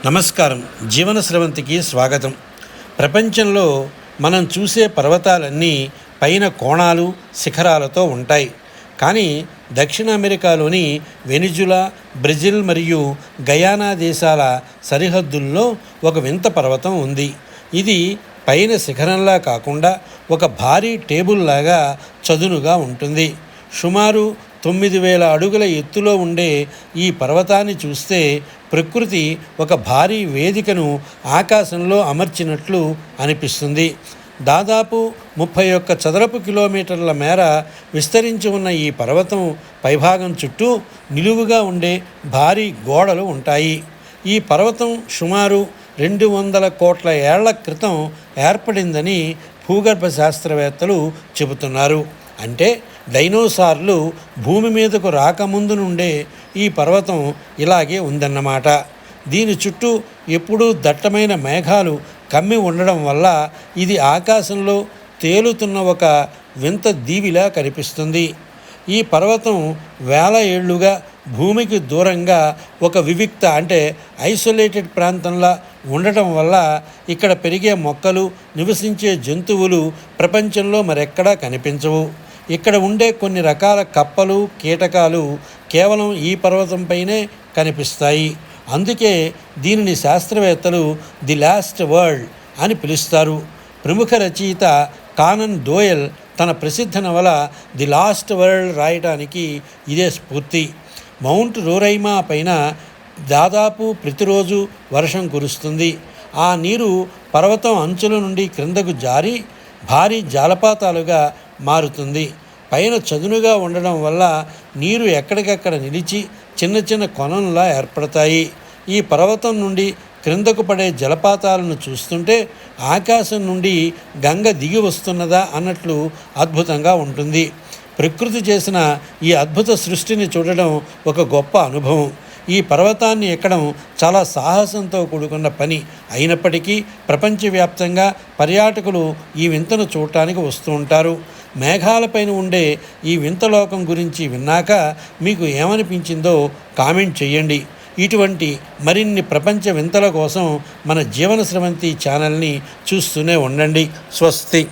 నమస్కారం. జీవన స్రవంతికి స్వాగతం. ప్రపంచంలో మనం చూసే పర్వతాలన్నీ పైన కోణాలు శిఖరాలతో ఉంటాయి. కానీ దక్షిణ అమెరికాలోని వెనిజులా, బ్రెజిల్ మరియు గయానా దేశాల సరిహద్దుల్లో ఒక వింత పర్వతం ఉంది. ఇది పైన శిఖరంలా కాకుండా ఒక భారీ టేబుల్ లాగా చదునుగా ఉంటుంది. సుమారు 9,000 అడుగుల ఎత్తులో ఉండే ఈ పర్వతాన్ని చూస్తే ప్రకృతి ఒక భారీ వేదికను ఆకాశంలో అమర్చినట్లు అనిపిస్తుంది. దాదాపు 31 చదరపు కిలోమీటర్ల మేర విస్తరించి ఉన్న ఈ పర్వతం పైభాగం చుట్టూ నిలువుగా ఉండే భారీ గోడలు ఉంటాయి. ఈ పర్వతం సుమారు 200 కోట్ల ఏళ్ల క్రితం ఏర్పడిందని భూగర్భ శాస్త్రవేత్తలు చెబుతున్నారు. అంటే డైనోసార్లు భూమి మీదకు రాకముందు నుండే ఈ పర్వతం ఇలాగే ఉందన్నమాట. దీని చుట్టూ ఎప్పుడూ దట్టమైన మేఘాలు కమ్మి ఉండడం వల్ల ఇది ఆకాశంలో తేలుతున్న ఒక వింత దీవిలా కనిపిస్తుంది. ఈ పర్వతం వేల ఏళ్లుగా భూమికి దూరంగా ఒక వివిక్త అంటే ఐసోలేటెడ్ ప్రాంతంలా ఉండటం వల్ల ఇక్కడ పెరిగే మొక్కలు, నివసించే జంతువులు ప్రపంచంలో మరెక్కడా కనిపించవు. ఇక్కడ ఉండే కొన్ని రకాల కప్పలు, కీటకాలు కేవలం ఈ పర్వతంపైనే కనిపిస్తాయి. అందుకే దీనిని శాస్త్రవేత్తలు ది లాస్ట్ వరల్డ్ అని పిలుస్తారు. ప్రముఖ రచయిత కానన్ డోయల్ తన ప్రసిద్ధ నవల ది లాస్ట్ వరల్డ్ రాయడానికి ఇదే స్ఫూర్తి. మౌంట్ రోరైమా పైన దాదాపు ప్రతిరోజు వర్షం కురుస్తుంది. ఆ నీరు పర్వతం అంచుల నుండి క్రిందకు జారి భారీ జలపాతాలుగా మారుతుంది. పైన చదునుగా ఉండడం వల్ల నీరు ఎక్కడికక్కడ నిలిచి చిన్న చిన్న కొనల్లా ఏర్పడతాయి. ఈ పర్వతం నుండి క్రిందకు పడే జలపాతాలను చూస్తుంటే ఆకాశం నుండి గంగ దిగి వస్తున్నదా అన్నట్లు అద్భుతంగా ఉంటుంది. ప్రకృతి చేసిన ఈ అద్భుత సృష్టిని చూడడం ఒక గొప్ప అనుభవం. ఈ పర్వతాన్ని ఎక్కడం చాలా సాహసంతో కూడుకున్న పని అయినప్పటికీ ప్రపంచవ్యాప్తంగా పర్యాటకులు ఈ వింతను చూడటానికి వస్తూ ఉంటారు. మేఘాలపైన ఉండే ఈ వింతలోకం గురించి విన్నాక మీకు ఏమనిపించిందో కామెంట్ చేయండి. ఇటువంటి మరిన్ని ప్రపంచ వింతల కోసం మన జీవన స్రవంతి ఛానల్ని చూస్తూనే ఉండండి. స్వస్తి.